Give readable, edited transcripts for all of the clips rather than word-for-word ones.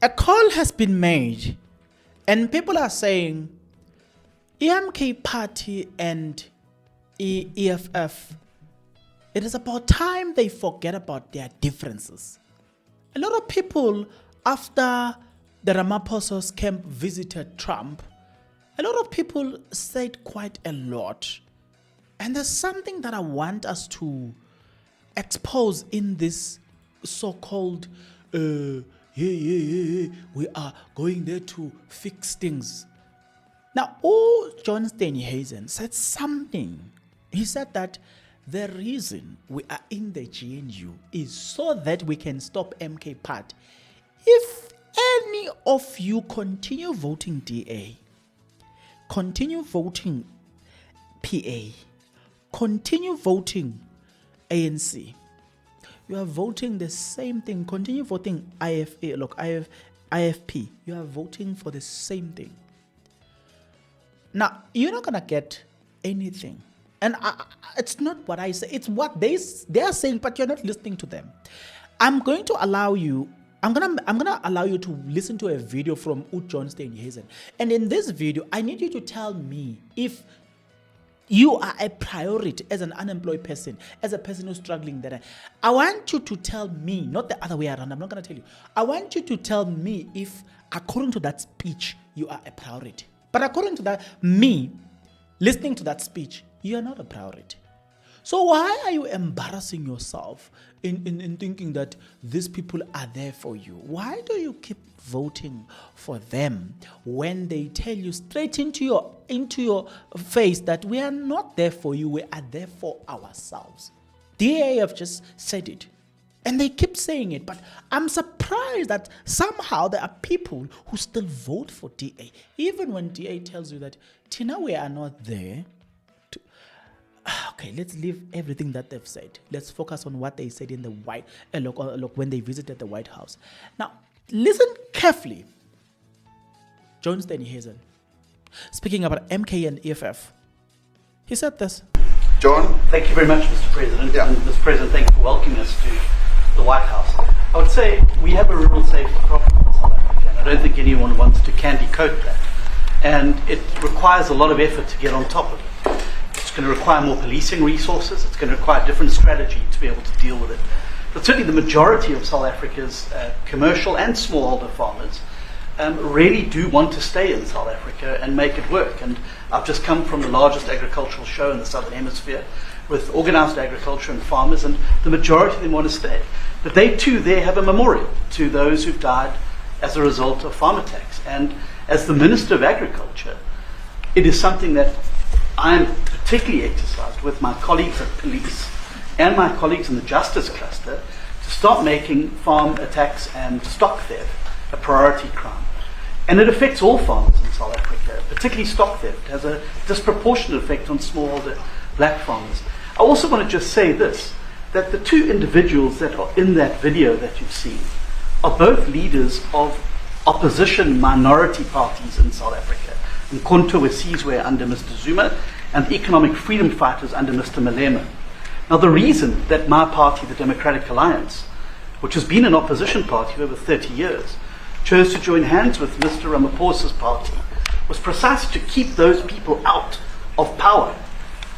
A call has been made, and people are saying EMK Party and EFF, it is about time they forget about their differences. A lot of people, after the Ramaphosa's camp visited Trump, a lot of people said quite a lot. And there's something that I want us to expose in this so-called, we are going there to fix things. Now, John Steenhuisen said something. He said that the reason we are in the GNU is so that we can stop MK Party. If any of you continue voting DA, continue voting PA, continue voting ANC, you are voting the same thing. Continue voting IFP. You are voting for the same thing. Now, you're not going to get anything. And it's not what I say. It's what they are saying, but you're not listening to them. I'm going to allow you to listen to a video from John Steenhuisen. And in this video, I need you to tell me if you are a priority as an unemployed person, as a person who's struggling there. I want you to tell me, not the other way around. I'm not going to tell you. I want you to tell me if, according to that speech, you are a priority. But according to that, me, listening to that speech, you are not a priority. So why are you embarrassing yourself in thinking that these people are there for you? Why do you keep voting for them when they tell you straight into your face that we are not there for you, we are there for ourselves? DA have just said it. And they keep saying it, but I'm surprised that somehow there are people who still vote for DA, even when DA tells you that, Tina, we are not there. Okay, let's leave everything that they've said. Let's focus on what they said in the when they visited the White House. Now, listen carefully. John Steenhuisen, speaking about MK and EFF, he said this. John? Thank you very much, Mr. President. Yeah. And Mr. President, thank you for welcoming us to the White House. I would say we have a rural safety problem in South Africa, and I don't think anyone wants to candy coat that. And it requires a lot of effort to get on top of it. It's going to require more policing resources. It's going to require a different strategy to be able to deal with it. But certainly the majority of South Africa's commercial and smallholder farmers really do want to stay in South Africa and make it work. And I've just come from the largest agricultural show in the Southern Hemisphere with organized agriculture and farmers, and the majority of them want to stay. But they too there have a memorial to those who've died as a result of farm attacks. And as the Minister of Agriculture, it is something that I'm particularly exercised with my colleagues at police and my colleagues in the justice cluster to start making farm attacks and stock theft a priority crime. And it affects all farmers in South Africa, particularly stock theft. It has a disproportionate effect on smallholder black farmers. I also want to just say this, that the two individuals that are in that video that you've seen are both leaders of opposition minority parties in South Africa. Mkhonto Wesizwe under Mr. Zuma, and the economic freedom fighters under Mr. Malema. Now, the reason that my party, the Democratic Alliance, which has been an opposition party for over 30 years, chose to join hands with Mr. Ramaphosa's party was precisely to keep those people out of power.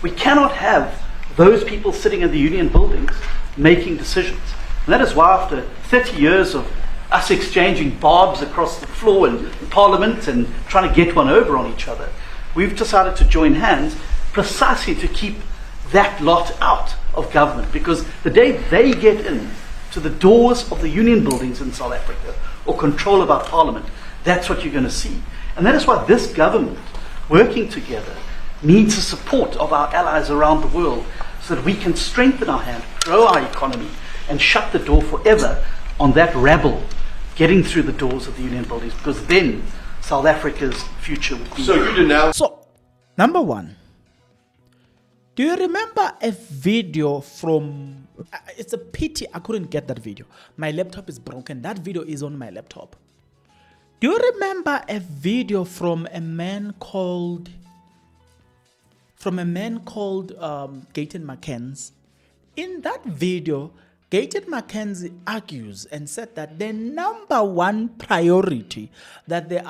We cannot have those people sitting in the union buildings making decisions. And that is why after 30 years of us exchanging barbs across the floor in Parliament and trying to get one over on each other, we've decided to join hands precisely to keep that lot out of government. Because the day they get in to the doors of the union buildings in South Africa or control of our Parliament, that's what you're going to see. And that is why this government, working together, needs the support of our allies around the world so that we can strengthen our hand, grow our economy, and shut the door forever on that rabble getting through the doors of the union buildings, because then South Africa's future would be... So you denounce... So, number one, do you remember a video from... it's a pity I couldn't get that video. My laptop is broken. That video is on my laptop. Do you remember a video from a man called... Gayton McCanns? In that video, Gaten Mackenzie argues and said that the number one priority that the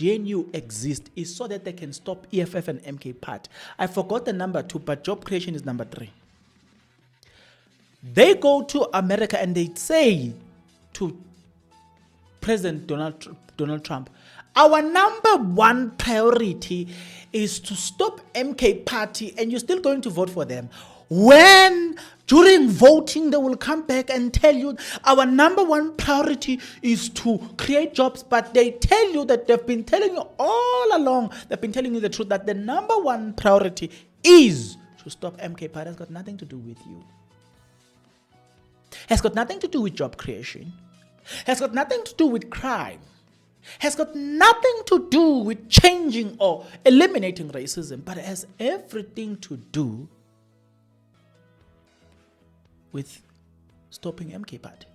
GNU exists is so that they can stop EFF and MK Party. I forgot the number 2, but job creation is number 3. They go to America and they say to President Donald Trump, our number one priority is to stop MK Party, and you're still going to vote for them. When during voting they will come back and tell you our number one priority is to create jobs, but they tell you that they've been telling you all along, they've been telling you the truth, that the number one priority is to stop MK Party. Has got nothing to do with you. Has got nothing to do with job creation. Has got nothing to do with crime. Has got nothing to do with changing or eliminating racism, but it has everything to do with stopping MK Party.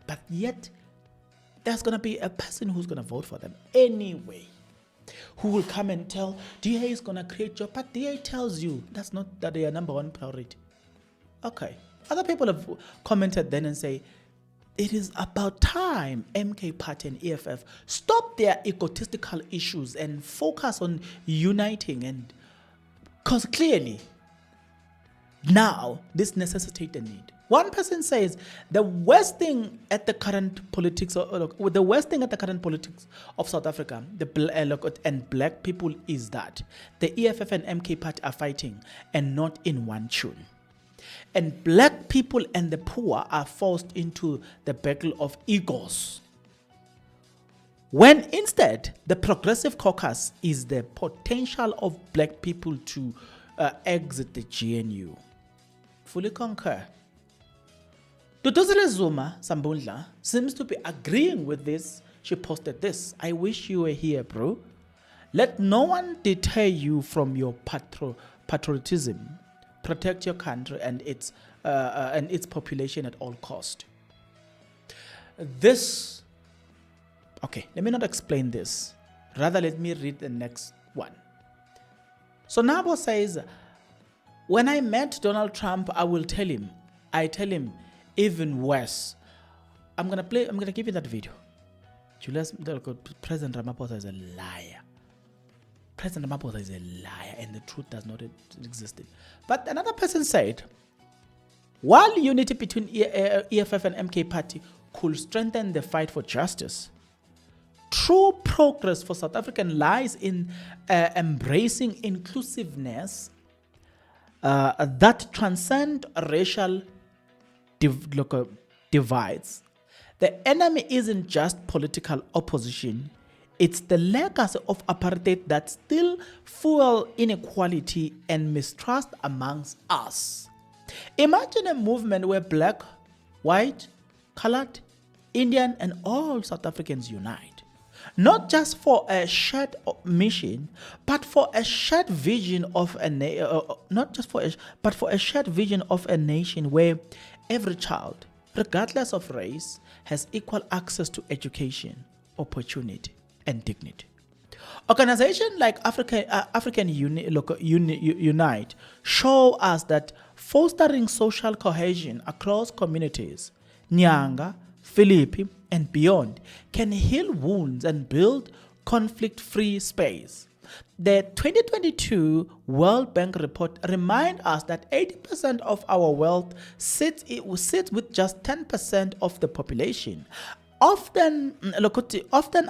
But yet, there's going to be a person who's going to vote for them anyway, who will come and tell DA is going to create jobs, but DA tells you that's not that their number one priority. Okay. Other people have commented then and say, it is about time MK Party and EFF stop their egotistical issues and focus on uniting, and because clearly now this necessitates a need. One person says the worst thing at the current politics, the worst thing at the current politics of South Africa, and black people, is that the EFF and MK Party are fighting and not in one tune. And black people and the poor are forced into the battle of egos, when instead the progressive caucus is the potential of black people to exit the GNU. Fully concur. Duduzile Zuma Sambundla seems to be agreeing with this. She posted this: I wish you were here, bro. Let no one deter you from your patriotism. Protect your country and its population at all cost. This, okay, let me not explain this. Rather, let me read the next one. So Nabo says, when I met Donald Trump, I tell him even worse. I'm gonna give you that video. President Ramaphosa is a liar. President Ramaphosa is a liar and the truth does not exist. But another person said, while unity between EFF and MK Party could strengthen the fight for justice, true progress for South African lies in embracing inclusiveness that transcend racial divides. The enemy isn't just political opposition. It's the legacy of apartheid that still fuel inequality and mistrust amongst us. Imagine a movement where black, white, colored, Indian, and all South Africans unite, not just for a shared mission, but for a shared vision of a shared vision of a nation where every child, regardless of race, has equal access to education, opportunity, and dignity. Organizations like African Unite show us that fostering social cohesion across communities, Nyanga, Philippi, and beyond, can heal wounds and build conflict-free space. The 2022 World Bank report reminds us that 80% of our wealth sits with just 10% of the population, often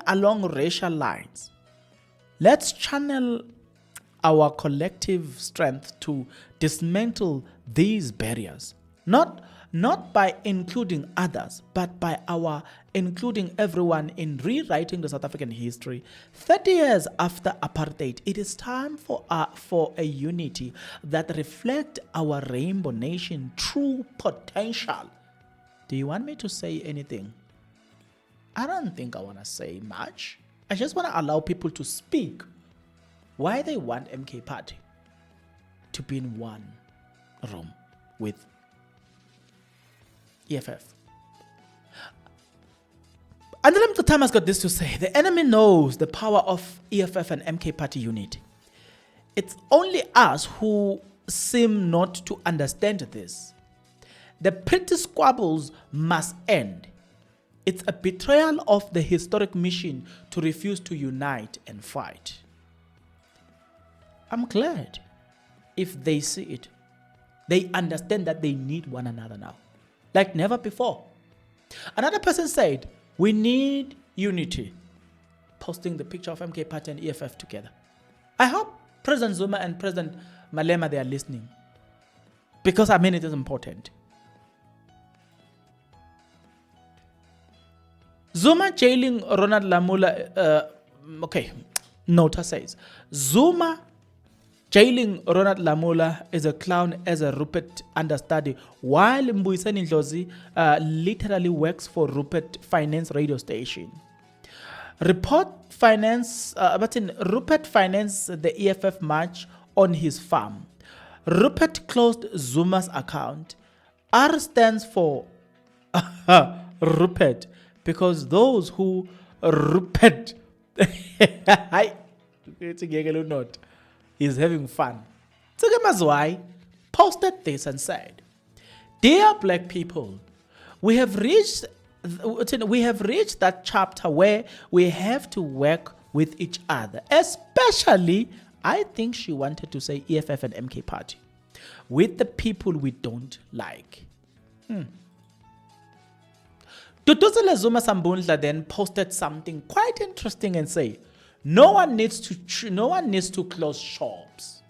along racial lines. Let's channel our collective strength to dismantle these barriers, not by including others, but by our including everyone in rewriting the South African history. 30 years after apartheid, it is time for a unity that reflects our rainbow nation true potential. Do you want me to say anything? I don't think I want to say much. I just want to allow people to speak why they want MK Party to be in one room with EFF. And then the time has got this to say: the enemy knows the power of EFF and MK Party unity. It's only us who seem not to understand this. The petty squabbles must end. It's a betrayal of the historic mission to refuse to unite and fight. I'm glad if they see it. They understand that they need one another now, like never before. Another person said, we need unity, posting the picture of MK Party and EFF together. I hope President Zuma and President Malema, they are listening, because I mean it is important. Zuma jailing Ronald Lamola, Nota says, Zuma jailing Ronald Lamola is a clown as a Rupert understudy, while Mbuyiseni Ndlozi literally works for Rupert Finance radio station. Rupert financed the EFF march on his farm. Rupert closed Zuma's account. R stands for Rupert, because those who Rupert is having fun. Tseke Mazwai posted this and said, "Dear black people, we have reached that chapter where we have to work with each other, especially," I think she wanted to say EFF and MK Party, "with the people we don't like." Duduzile Zuma Sambundla then posted something quite interesting and say, no one needs to close shops.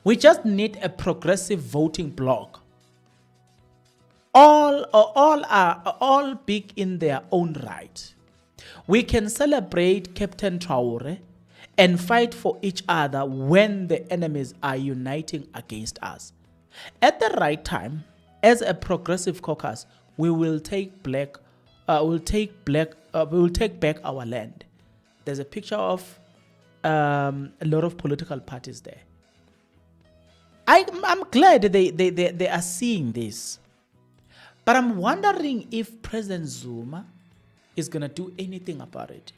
We just need a progressive voting bloc. All are big in their own right. We can celebrate Captain Traore and fight for each other when the enemies are uniting against us. At the right time, as a progressive caucus, we will take back our land. There's a picture of a lot of political parties there. I'm glad they are seeing this. But I'm wondering if President Zuma is going to do anything about it.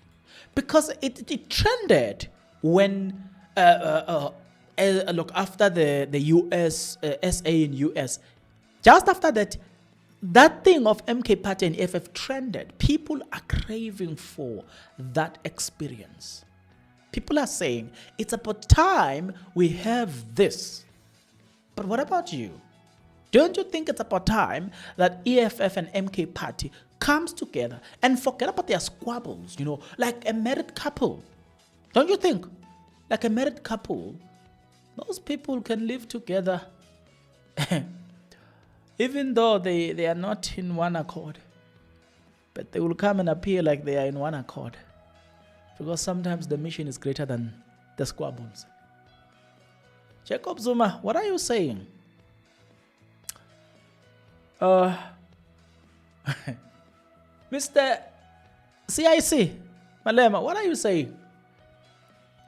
Because it trended when, look, after the US, SA in US, just after that thing of MK Party and EFF trended. People are craving for that experience. People are saying, it's about time we have this. But what about you? Don't you think it's about time that EFF and MK Party comes together and forget about their squabbles, like a married couple? Don't you think? Like a married couple, those people can live together even though they are not in one accord. But they will come and appear like they are in one accord. Because sometimes the mission is greater than the squabbles. Jacob Zuma, what are you saying? Mr. CIC, Malema, what are you saying?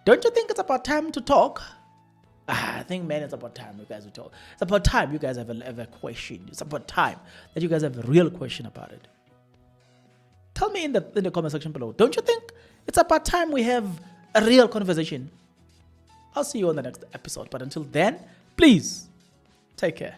Don't you think it's about time to talk? I think, man, it's about time you guys will talk. It's about time you guys have a question. It's about time that you guys have a real question about it. Tell me in the comment section below. Don't you think it's about time we have a real conversation? I'll see you on the next episode. But until then, please take care.